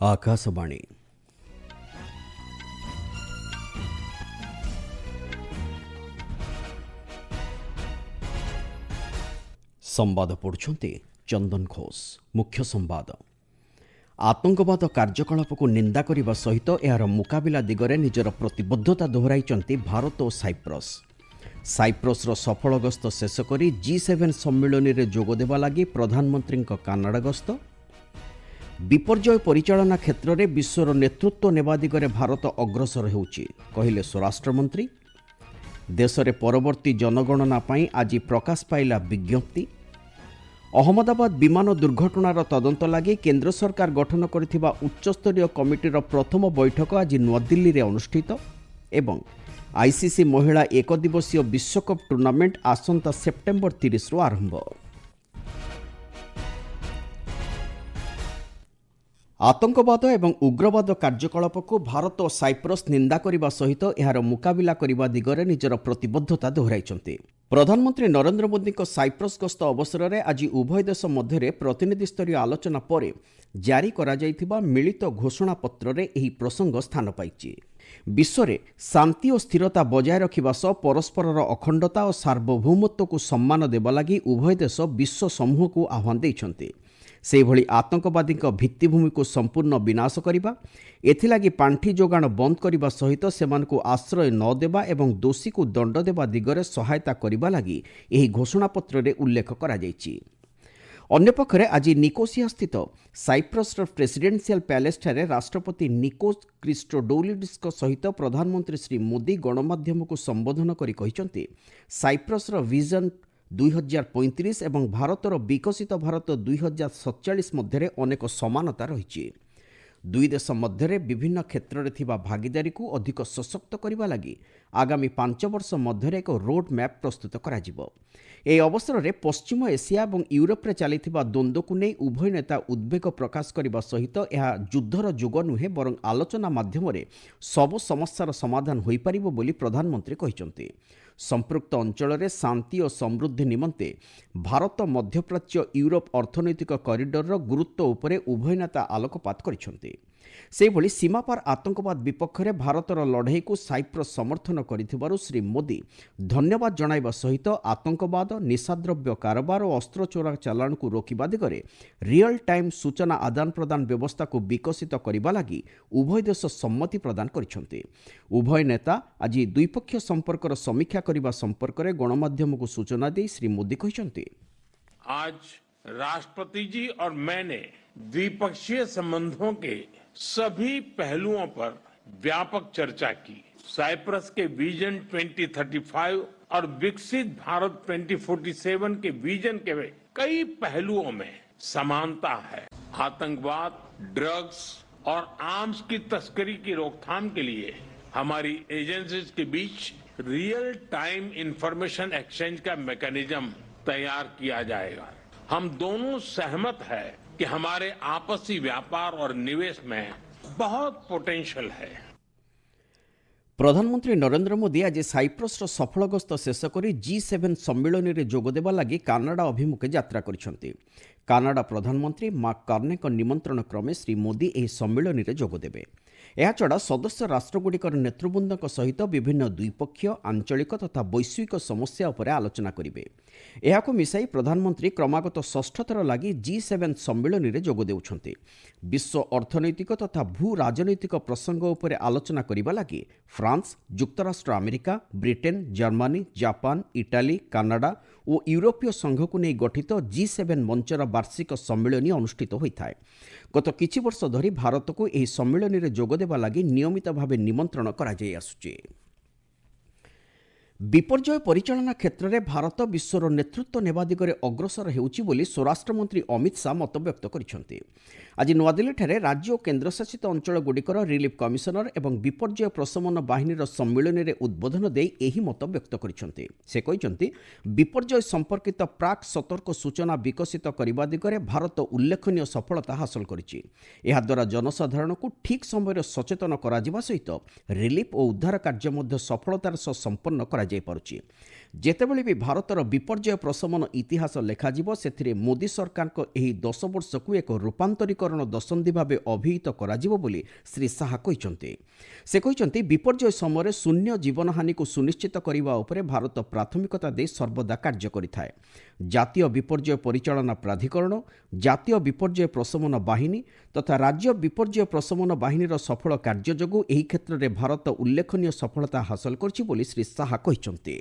ఆకాశవాణి ସମ୍ବାଦ ପଢ଼ୁଛନ୍ତି ଚନ୍ଦନ ଘୋଷ। ମୁଖ୍ୟ ସମ୍ବାଦ। ଆତଙ୍କବାଦ କାର୍ଯ୍ୟକଳାପକୁ ନିନ୍ଦା କରିବା ସହିତ ଏହାର ମୁକାବିଲା ଦିଗରେ ନିଜର ପ୍ରତିବଦ୍ଧତା ଦୋହରାଇଛନ୍ତି ଭାରତ ଓ ସାଇପ୍ରସ୍। ସାଇପ୍ରସ୍ର ସଫଳ ଗସ୍ତ ଶେଷ କରି G7 ସମ୍ମିଳନୀରେ ଯୋଗଦେବା ଲାଗି ପ୍ରଧାନମନ୍ତ୍ରୀଙ୍କ କାନାଡ଼ା ଗସ୍ତ। ବିପର୍ଯ୍ୟୟ ପରିଚାଳନା କ୍ଷେତ୍ରରେ ବିଶ୍ୱର ନେତୃତ୍ୱ ନେବା ଦିଗରେ ଭାରତ ଅଗ୍ରସର ହେଉଛି କହିଲେ ସ୍ୱରାଷ୍ଟ୍ରମନ୍ତ୍ରୀ। ଦେଶରେ ପରବର୍ତ୍ତୀ ଜନଗଣନା ପାଇଁ ଆଜି ପ୍ରକାଶ ପାଇଲା ବିଜ୍ଞପ୍ତି। ଅହମ୍ମଦାବାଦ ବିମାନ ଦୁର୍ଘଟଣାର ତଦନ୍ତ ଲାଗି କେନ୍ଦ୍ର ସରକାର ଗଠନ କରିଥିବା ଉଚ୍ଚସ୍ତରୀୟ କମିଟିର ପ୍ରଥମ ବୈଠକ ଆଜି ନୂଆଦିଲ୍ଲୀରେ ଅନୁଷ୍ଠିତ ଏବଂ ICC ମହିଳା ଏକଦିବସୀୟ ବିଶ୍ୱକପ୍ ଟୁର୍ଣ୍ଣାମେଣ୍ଟ ଆସନ୍ତା ସେପ୍ଟେମ୍ବର 30ରୁ ଆରମ୍ଭ। ଆତଙ୍କବାଦ ଏବଂ ଉଗ୍ରବାଦ କାର୍ଯ୍ୟକଳାପକୁ ଭାରତ ଓ ସାଇପ୍ରସ୍ ନିନ୍ଦା କରିବା ସହିତ ଏହାର ମୁକାବିଲା କରିବା ଦିଗରେ ନିଜର ପ୍ରତିବଦ୍ଧତା ଦୋହରାଇଛନ୍ତି। ପ୍ରଧାନମନ୍ତ୍ରୀ ନରେନ୍ଦ୍ର ମୋଦିଙ୍କ ସାଇପ୍ରସ୍ ଗସ୍ତ ଅବସରରେ ଆଜି ଉଭୟ ଦେଶ ମଧ୍ୟରେ ପ୍ରତିନିଧିସ୍ତରୀୟ ଆଲୋଚନା ପରେ ଜାରି କରାଯାଇଥିବା ମିଳିତ ଘୋଷଣାପତ୍ରରେ ଏହି ପ୍ରସଙ୍ଗ ସ୍ଥାନ ପାଇଛି। ବିଶ୍ୱରେ ଶାନ୍ତି ଓ ସ୍ଥିରତା ବଜାୟ ରଖିବା ସହ ପରସ୍ପରର ଅଖଣ୍ଡତା ଓ ସାର୍ବଭୌମତ୍ୱକୁ ସମ୍ମାନ ଦେବା ଲାଗି ଉଭୟ ଦେଶ ବିଶ୍ୱ ସମୂହକୁ ଆହ୍ୱାନ ଦେଇଛନ୍ତି। ସେହିଭଳି ଆତଙ୍କବାଦୀଙ୍କ ଭିତ୍ତିଭୂମିକୁ ସମ୍ପୂର୍ଣ୍ଣ ବିନାଶ କରିବା, ଏଥିଲାଗି ପାଣ୍ଠି ଯୋଗାଣ ବନ୍ଦ କରିବା ସହିତ ସେମାନଙ୍କୁ ଆଶ୍ରୟ ନ ଦେବା ଏବଂ ଦୋଷୀକୁ ଦଣ୍ଡ ଦେବା ଦିଗରେ ସହାୟତା କରିବା ଲାଗି ଏହି ଘୋଷଣାପତ୍ରରେ ଉଲ୍ଲେଖ କରାଯାଇଛି। ଅନ୍ୟପକ୍ଷରେ ଆଜି ନିକୋସିଆସ୍ଥିତ ସାଇପ୍ରସ୍ର ପ୍ରେସିଡେନ୍ସିଆଲ ପ୍ୟାଲେସଠାରେ ରାଷ୍ଟ୍ରପତି ନିକୋସ୍ କ୍ରିଷ୍ଟୋଡୌଲିଡସ୍ଙ୍କ ସହିତ ପ୍ରଧାନମନ୍ତ୍ରୀ ଶ୍ରୀ ମୋଦି ଗଣମାଧ୍ୟମକୁ ସମ୍ବୋଧନ କରି କହିଛନ୍ତି, ସାଇପ୍ରସ୍ର ଭିଜନ 2035 ଏବଂ ଭାରତର ବିକଶିତ ଭାରତ 2047 ମଧ୍ୟରେ ଅନେକ ସମାନତା ରହିଛି। ଦୁଇ ଦେଶ ମଧ୍ୟରେ ବିଭିନ୍ନ କ୍ଷେତ୍ରରେ ଥିବା ଭାଗିଦାରୀକୁ ଅଧିକ ସଶକ୍ତ କରିବା ଲାଗି ଆଗାମୀ 5 ବର୍ଷ ମଧ୍ୟରେ ଏକ ରୋଡ୍ ମ୍ୟାପ୍ ପ୍ରସ୍ତୁତ କରାଯିବ। ଏହି ଅବସରରେ ପଶ୍ଚିମ ଏସିଆ ଏବଂ ୟୁରୋପରେ ଚାଲିଥିବା ଦ୍ୱନ୍ଦ୍ୱକୁ ନେଇ ଉଭୟ ନେତା ଉଦ୍ବେଗ ପ୍ରକାଶ କରିବା ସହିତ ଏହା ଯୁଦ୍ଧର ଯୁଗ ନୁହେଁ ବରଂ ଆଲୋଚନା ମାଧ୍ୟମରେ ସବୁ ସମସ୍ୟାର ସମାଧାନ ହୋଇପାରିବ ବୋଲି ପ୍ରଧାନମନ୍ତ୍ରୀ କହିଛନ୍ତି। ସମ୍ପୃକ୍ତ ଅଞ୍ଚଳରେ ଶାନ୍ତି ଓ ସମୃଦ୍ଧି ନିମନ୍ତେ ଭାରତ ମଧ୍ୟପ୍ରାଚ୍ୟ ୟୁରୋପ ଅର୍ଥନୈତିକ କରିଡରର ଗୁରୁତ୍ୱ ଉପରେ ଉଭୟ ନେତା ଆଲୋକପାତ କରିଛନ୍ତି। ସେହିଭଳି ସୀମାପାର ଆତଙ୍କବାଦ ବିପକ୍ଷରେ ଭାରତର ଲଢ଼େଇକୁ ସାଇପ୍ରସ୍ ସମର୍ଥନ କରିଥିବାରୁ ଶ୍ରୀ ମୋଦି ଧନ୍ୟବାଦ ଜଣାଇବା ସହିତ ଆତଙ୍କବାଦ, ନିଶାଦ୍ରବ୍ୟ କାରବାର ଓ ଅସ୍ତ୍ର ଚୋରା ଚାଲାଣକୁ ରୋକିବା ଦିଗରେ ରିଅଲ୍ ଟାଇମ୍ ସୂଚନା ଆଦାନ ପ୍ରଦାନ ବ୍ୟବସ୍ଥାକୁ ବିକଶିତ କରିବା ଲାଗି ଉଭୟ ଦେଶ ସମ୍ମତି ପ୍ରଦାନ କରିଛନ୍ତି। ଉଭୟ ନେତା ଆଜି ଦ୍ୱିପକ୍ଷୀୟ ସମ୍ପର୍କର ସମୀକ୍ଷା କରିବା ସମ୍ପର୍କରେ ଗଣମାଧ୍ୟମକୁ ସୂଚନା ଦେଇ ଶ୍ରୀ ମୋଦି କହିଛନ୍ତି, आज राष्ट्रपति जी और मैंने द्विपक्षीय संबंधों के सभी पहलुओं पर व्यापक चर्चा की। साइप्रस के विजन 2035 और विकसित भारत 2047 के विजन के कई पहलुओं में समानता है। आतंकवाद, ड्रग्स और आर्म्स की तस्करी की रोकथाम के लिए हमारी एजेंसीज के बीच रियल टाइम इंफॉर्मेशन एक्सचेंज का मैकेनिज्म तैयार किया जाएगा। हम दोनों सहमत हैं कि हमारे आपसी व्यापार और निवेश में बहुत पोटेंशियल है। ପ୍ରଧାନମନ୍ତ୍ରୀ ନରେନ୍ଦ୍ର ମୋଦି ଆଜି ସାଇପ୍ରସ୍ର ସଫଳ ଗସ୍ତ ଶେଷ କରି G7 ସମ୍ମିଳନୀରେ ଯୋଗଦେବା ଲାଗି କାନାଡ଼ା ଅଭିମୁଖେ ଯାତ୍ରା କରିଛନ୍ତି। କାନାଡ଼ା ପ୍ରଧାନମନ୍ତ୍ରୀ ମାର୍କ କାର୍ନେଙ୍କ ନିମନ୍ତ୍ରଣ କ୍ରମେ ଶ୍ରୀ ମୋଦି ଏହି ସମ୍ମିଳନୀରେ ଯୋଗଦେବେ। ଏହାଛଡ଼ା ସଦସ୍ୟ ରାଷ୍ଟ୍ରଗୁଡ଼ିକର ନେତୃବୃନ୍ଦଙ୍କ ସହିତ ବିଭିନ୍ନ ଦ୍ୱିପକ୍ଷୀୟ, ଆଞ୍ଚଳିକ ତଥା ବୈଶ୍ୱିକ ସମସ୍ୟା ଉପରେ ଆଲୋଚନା କରିବେ। ଏହାକୁ ମିଶାଇ ପ୍ରଧାନମନ୍ତ୍ରୀ କ୍ରମାଗତ ଷଷ୍ଠ ଥର ଲାଗି G7 ସମ୍ମିଳନୀରେ ଯୋଗ ଦେଉଛନ୍ତି। ବିଶ୍ୱ ଅର୍ଥନୈତିକ ତଥା ଭୂ ରାଜନୈତିକ ପ୍ରସଙ୍ଗ ଉପରେ ଆଲୋଚନା କରିବା ଲାଗି ଫ୍ରାନ୍ସ, ଯୁକ୍ତରାଷ୍ଟ୍ର America, Britain, Germany, Japan, Italy, Canada ଓ ୟୁରୋପୀୟ ସଂଘକୁ ନେଇ ଗଠିତ G7 ମଞ୍ଚର ବାର୍ଷିକ ସମ୍ମିଳନୀ ଅନୁଷ୍ଠିତ ହୋଇଥାଏ। ଗତ କିଛି ବର୍ଷ ଧରି ଭାରତକୁ ଏହି ସମ୍ମିଳନୀରେ ଯୋଗଦେବା ଲାଗି ନିୟମିତ ଭାବେ ନିମନ୍ତ୍ରଣ କରାଯାଇ ଆସୁଛି। ବିପର୍ଯ୍ୟୟ ପରିଚାଳନା କ୍ଷେତ୍ରରେ ଭାରତ ବିଶ୍ୱର ନେତୃତ୍ୱ ନେବା ଦିଗରେ ଅଗ୍ରସର ହେଉଛି ବୋଲି ସ୍ୱରାଷ୍ଟ୍ରମନ୍ତ୍ରୀ ଅମିତ ଶାହା ମତବ୍ୟକ୍ତ କରିଛନ୍ତି। ଆଜି ନୂଆଦିଲ୍ଲୀଠାରେ ରାଜ୍ୟ ଓ କେନ୍ଦ୍ରଶାସିତ ଅଞ୍ଚଳଗୁଡ଼ିକର ରିଲିଫ୍ କମିଶନର ଏବଂ ବିପର୍ଯ୍ୟୟ ପ୍ରଶମନ ବାହିନୀର ସମ୍ମିଳନୀରେ ଉଦ୍ବୋଧନ ଦେଇ ଏହି ମତ ବ୍ୟକ୍ତ କରିଛନ୍ତି। ସେ କହିଛନ୍ତି, ବିପର୍ଯ୍ୟୟ ସମ୍ପର୍କିତ ପ୍ରାକ୍ ସତର୍କ ସୂଚନା ବିକଶିତ କରିବା ଦିଗରେ ଭାରତ ଉଲ୍ଲେଖନୀୟ ସଫଳତା ହାସଲ କରିଛି। ଏହାଦ୍ୱାରା ଜନସାଧାରଣଙ୍କୁ ଠିକ୍ ସମୟରେ ସଚେତନ କରାଯିବା ସହିତ ରିଲିଫ୍ ଓ ଉଦ୍ଧାର କାର୍ଯ୍ୟ ମଧ୍ୟ ସଫଳତାର ସହ ସମ୍ପନ୍ନ କରାଯିବ। କରାଯାଇପାରୁଛି। ଯେତେବେଳେ ବି ଭାରତର ବିପର୍ଯ୍ୟୟ ପ୍ରଶମନ ଇତିହାସ ଲେଖାଯିବ ସେଥିରେ ମୋଦି ସରକାରଙ୍କ ଏହି 10 ବର୍ଷକୁ ଏକ ରୂପାନ୍ତରୀକରଣ ଦଶନ୍ଧି ଭାବେ ଅଭିହିତ କରାଯିବ ବୋଲି ଶ୍ରୀ ଶାହା କହିଛନ୍ତି। ସେ କହିଛନ୍ତି ବିପର୍ଯ୍ୟୟ ସମୟରେ ଶୂନ୍ୟ ଜୀବନହାନିକୁ ସୁନିଶ୍ଚିତ କରିବା ଉପରେ ଭାରତ ପ୍ରାଥମିକତା ଦେଇ ସର୍ବଦା କାର୍ଯ୍ୟ କରିଥାଏ। ଜାତୀୟ ବିପର୍ଯ୍ୟୟ ପରିଚାଳନା ପ୍ରାଧିକରଣ, ଜାତୀୟ ବିପର୍ଯ୍ୟୟ ପ୍ରଶମନ ବାହିନୀ ତଥା ରାଜ୍ୟ ବିପର୍ଯ୍ୟୟ ପ୍ରଶମନ ବାହିନୀର ସଫଳ କାର୍ଯ୍ୟ ଯୋଗୁଁ ଏହି କ୍ଷେତ୍ରରେ ଭାରତ ଉଲ୍ଲେଖନୀୟ ସଫଳତା ହାସଲ କରିଛି ବୋଲି ଶ୍ରୀ ଶାହା କହିଛନ୍ତି।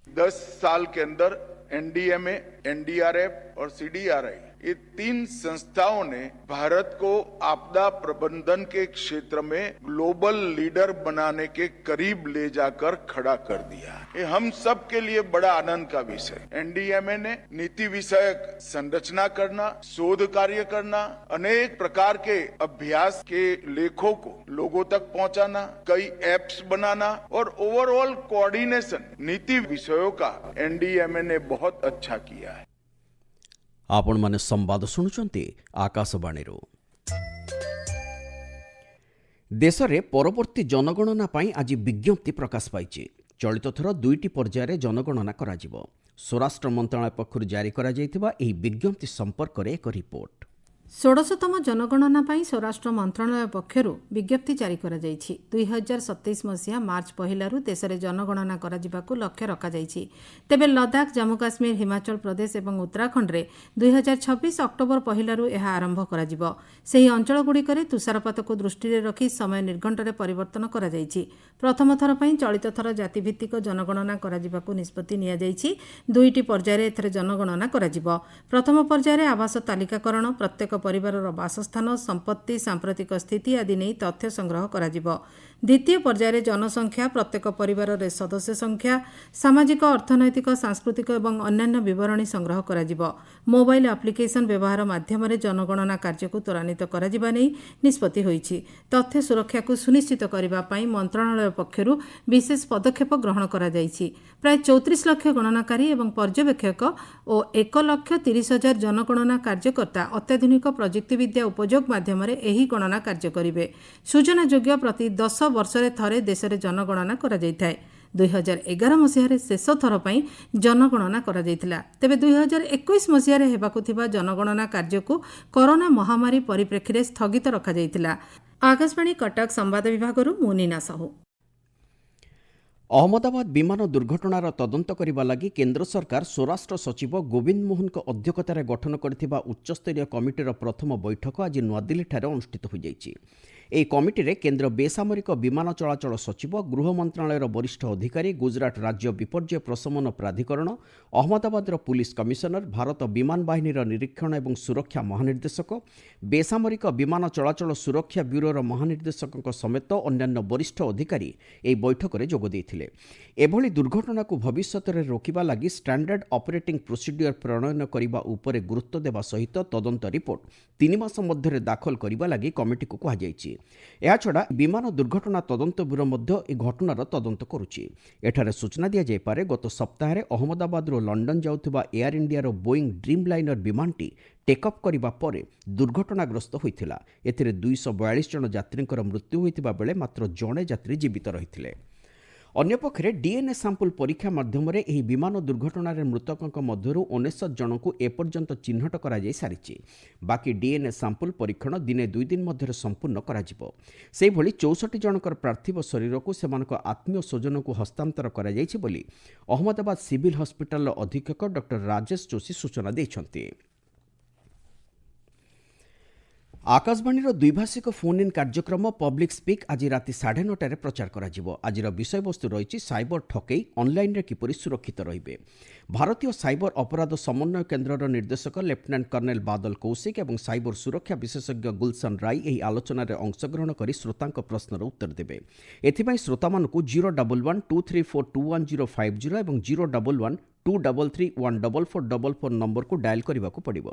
10 साल के अंदर एनडीएमए, एनडीआरएफ और सीडीआरआई ये 3 संस्थाओं ने भारत को आपदा प्रबंधन के क्षेत्र में ग्लोबल लीडर बनाने के करीब ले जाकर खड़ा कर दिया। ये हम सब के लिए बड़ा आनंद का विषय। एनडीएमए ने नीति विषयक संरचना करना, शोध कार्य करना, अनेक प्रकार के अभ्यास के लेखों को लोगों तक पहुंचाना, कई एप्स बनाना और ओवरऑल कोऑर्डिनेशन नीति विषयों का एनडीएमए ने बहुत अच्छा किया है। आपण माने संवाद शुणुचंती आकाशवाणीरू। देश में परवर्ती जनगणना पाई आज विज्ञप्ति प्रकाश पाई। चलित थर 2टी पर्यायर जनगणना कराजिबो। स्वराष्ट्र मंत्रालय पक्षर जारी करा जायतिबा एही विज्ञप्ति संपर्क में एक रिपोर्ट। 16तम जनगणना पर स्वराष्ट्र मंत्रालय पक्षर विज्ञप्ति जारी करा जायछि। 2027 मसीहा मार्च पहिलारू देश में जनगणना कराजिबाकू लक्ष्य रखा जायछि। तेबे लद्दाख, जम्मू काश्मीर, हिमाचल प्रदेश और उत्तराखंड में 2026 अक्टोबर पहिलारू यह आरंभ कराजिबो। सेही अंचलगुड़िकरे तुषारपात को दृष्टि रखी समय निर्घंटरे परिवर्तन करा जायछि। प्रथम थर पर चलित थर जातिभित्तिक जनगणना कराजिबाकू निष्पत्ति निया जायछि। 2टी पर्यायर एथरे जनगणना कराजिबो। प्रथम पर्यायर आवास तालिकाकरण, प्रत्येक परिवार बासस्थान, संपत्ति, सांप्रतिक स्थिति आदि नहीं तथ्य संग्रह कराजिबो। द्वितीय पर्यायर जनसंख्या, प्रत्येक परिवार सदस्य संख्या, सामाजिक, अर्थनैतिक, सांस्कृतिक और अन्यान्य विवरणी संग्रह कराजिबो। मोबाइल एप्लिकेशन व्यवहार माध्यम जनगणना कार्य को त्वरान्वित कराजिबा नै निष्पत्ति होईछि। तथ्य सुरक्षा को सुनिश्चित करबा पई मंत्रालय पक्षरु विशेष पदक्षेप ग्रहण करा जायछि। प्राय 34 लाख गणनाकारी और पर्यवेक्षक और 1,30,000 जनगणना कार्यकर्ता अत्याधुनिक प्रजुक्तिविद्या उपयोग माध्यम एही गणना कार्य करिवे। सूचनायोग्य प्रति 10 वर्षरे थरे देश में जनगणना करा जायथाय। 2011 मसीह शेष थर पर जनगणना करा जायथिला। तेबे 2021 मसीह हेबाकु थिबा जनगणना कार्य को कोरोना महामारी परिप्रेक्षी स्थगित रखा जायथिला। आकाशवाणी कटक संवाद विभागरु मुनीना साहू। अहमदाबाद विमान दुर्घटनार तदंत करने लगी केंद्र सरकार स्वराष्ट्र सचिव गोविंद मोहन अध्यक्षतार गठन करथिबा उच्चस्तरीय कमिटीर प्रथम बैठक आज नुआदिल्ली अनुष्ठित हो जायछि। ଏହି କମିଟିରେ କେନ୍ଦ୍ର ବେସାମରିକ ବିମାନ ଚଳାଚଳ ସଚିବ, ଗୃହ ମନ୍ତ୍ରଣାଳୟର ବରିଷ୍ଠ ଅଧିକାରୀ, ଗୁଜରାଟ ରାଜ୍ୟ ବିପର୍ଯ୍ୟୟ ପ୍ରଶମନ ପ୍ରାଧିକରଣ, ଅହମ୍ମଦାବାଦର ପୁଲିସ କମିଶନର, ଭାରତ ବିମାନ ବାହିନୀର ନିରୀକ୍ଷଣ ଏବଂ ସୁରକ୍ଷା ମହାନିର୍ଦ୍ଦେଶକ, ବେସାମରିକ ବିମାନ ଚଳାଚଳ ସୁରକ୍ଷା ବ୍ୟୁରୋର ମହାନିର୍ଦ୍ଦେଶକଙ୍କ ସମେତ ଅନ୍ୟାନ୍ୟ ବରିଷ୍ଠ ଅଧିକାରୀ ଏହି ବୈଠକରେ ଯୋଗ ଦେଇଥିଲେ। ଏଭଳି ଦୁର୍ଘଟଣାକୁ ଭବିଷ୍ୟତରେ ରୋକିବା ଲାଗି ଷ୍ଟାଣ୍ଡାର୍ଡ ଅପରେଟିଂ ପ୍ରୋସିଡିଓର ପ୍ରଣୟନ କରିବା ଉପରେ ଗୁରୁତ୍ୱ ଦେବା ସହିତ ତଦନ୍ତ ରିପୋର୍ଟ 3 ମାସ ମଧ୍ୟରେ ଦାଖଲ କରିବା ଲାଗି କମିଟିକୁ କୁହାଯାଇଛି। ଏହାଛଡ଼ା ବିମାନ ଦୁର୍ଘଟଣା ତଦନ୍ତ ବ୍ୟୁରୋ ମଧ୍ୟ ଏହି ଘଟଣାର ତଦନ୍ତ କରୁଛି। ଏଠାରେ ସୂଚନା ଦିଆଯାଇପାରେ, ଗତ ସପ୍ତାହରେ ଅହମ୍ମଦାବାଦରୁ ଲଣ୍ଡନ ଯାଉଥିବା ଏୟାର ଇଣ୍ଡିଆର ବୋଇଂ ଡ୍ରିମ୍ ଲାଇନର ବିମାନଟି ଟେକ୍ଅଫ୍ କରିବା ପରେ ଦୁର୍ଘଟଣାଗ୍ରସ୍ତ ହୋଇଥିଲା। ଏଥିରେ 242 ଜଣ ଯାତ୍ରୀଙ୍କର ମୃତ୍ୟୁ ହୋଇଥିବା ବେଳେ ମାତ୍ର ଜଣେ ଯାତ୍ରୀ ଜୀବିତ ରହିଥିଲେ। ଅନ୍ୟପକ୍ଷରେ ଡିଏନ୍ଏ ସାମ୍ପଲ ପରୀକ୍ଷା ମାଧ୍ୟମରେ ଏହି ବିମାନ ଦୁର୍ଘଟଣାରେ ମୃତକଙ୍କ ମଧ୍ୟରୁ 69 ଜଣଙ୍କୁ ଏପର୍ଯ୍ୟନ୍ତ ଚିହ୍ନଟ କରାଯାଇ ସାରିଛି। ବାକି ଡିଏନ୍ଏ ସାମ୍ପଲ ପରୀକ୍ଷଣ ଦିନେ 2 ଦିନ ମଧ୍ୟରେ ସମ୍ପୂର୍ଣ୍ଣ କରାଯିବ। ସେହିଭଳି 64 ଜଣଙ୍କର ପାର୍ଥିବ ଶରୀରକୁ ସେମାନଙ୍କ ଆତ୍ମୀୟ ସ୍ୱଜନଙ୍କୁ ହସ୍ତାନ୍ତର କରାଯାଇଛି ବୋଲି ଅହମ୍ମଦାବାଦ ସିଭିଲ ହସ୍ପିଟାଲର ଅଧୀକ୍ଷକ ଡକ୍ଟର ରାଜେଶ ଯୋଶୀ ସୂଚନା ଦେଇଛନ୍ତି। आकाशवाणीर द्विभाषिक फोन इन कार्यक्रम पब्लिक स्पीक आज राति 9:30 प्रचार कराजिबो। आजिर विषयवस्तु रही साइबर ठकई ऑनलाइन रे किपरि सुरक्षित रहिबे। भारतीय साइबर अपराध समन्वय केन्द्रर निर्देशक लेफ्टिनेंट कर्नेल बादल कौशिक और साइबर सुरक्षा विशेषज्ञ गुलशन राय ଏହି ଆଲୋଚନାରେ ଅଂଶଗ୍ରହଣ କରି ଶ୍ରୋତାଙ୍କ ପ୍ରଶ୍ନର ଉତ୍ତର ଦେବେ। ଏଥିପାଇଁ ଶ୍ରୋତାମାନଙ୍କୁ 0112334211050 ଏବଂ 01123314444 ନମ୍ବରକୁ ଡାଏଲ୍ କରିବାକୁ ପଡ଼ିବ।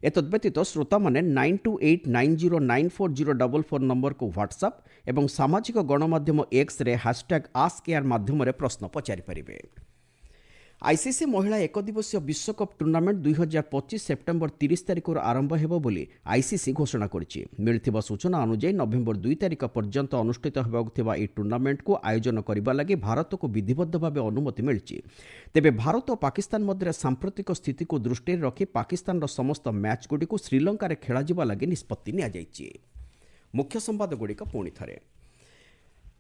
ଏତଦ୍ବ୍ୟତୀତ ଶ୍ରୋତାମାନେ 9289094044 ନମ୍ବରକୁ ହ୍ୱାଟ୍ସଆପ୍ ଏବଂ ସାମାଜିକ ଗଣମାଧ୍ୟମ ଏକ୍ସରେ #AskAir ମାଧ୍ୟମରେ ପ୍ରଶ୍ନ ପଚାରିପାରିବେ। आईसीसी महिला एक दिवसीय विश्वकप टूर्नामेंट 2025 सेप्टेम्बर 30 तारिखर आरंभ हेबो बोली आईसीसी घोषणा करिछि। मिलिथिबा सूचना अनुसार नवेम्बर 2 तारिख पर्यंत अनुष्ठित हेबाक थिबा ए टूर्नामेंट को आयोजन करिबा लागि भारत को विधिबद्ध भाबे अनुमति मिलिछि। तेबे भारत और पाकिस्तान मध्य सांप्रतिक स्थिति को दृष्टि रखी पाकिस्तान रो समस्त मैच गुडी को श्रीलंका रे खेला जिबा लागि निष्पत्ति निया जाइछि। मुख्य संवाद गुडी का पुणी थरे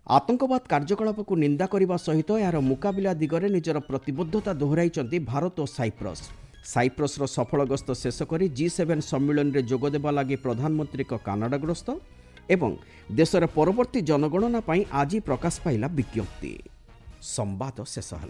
आतंकवाद कार्यकलाप को निंदा करने सहित यार मुकाबिला दिगरे निजर प्रतिबद्धता दोहराई भारत और साइप्रस सफल गस्त शेष कर G7 सम्मेलन में जोगदेवा लगी प्रधानमंत्री कानाडा गस्त एवं देशर परवर्ती जनगणना आज प्रकाश पाइला विज्ञप्ति। संवाद शेष है।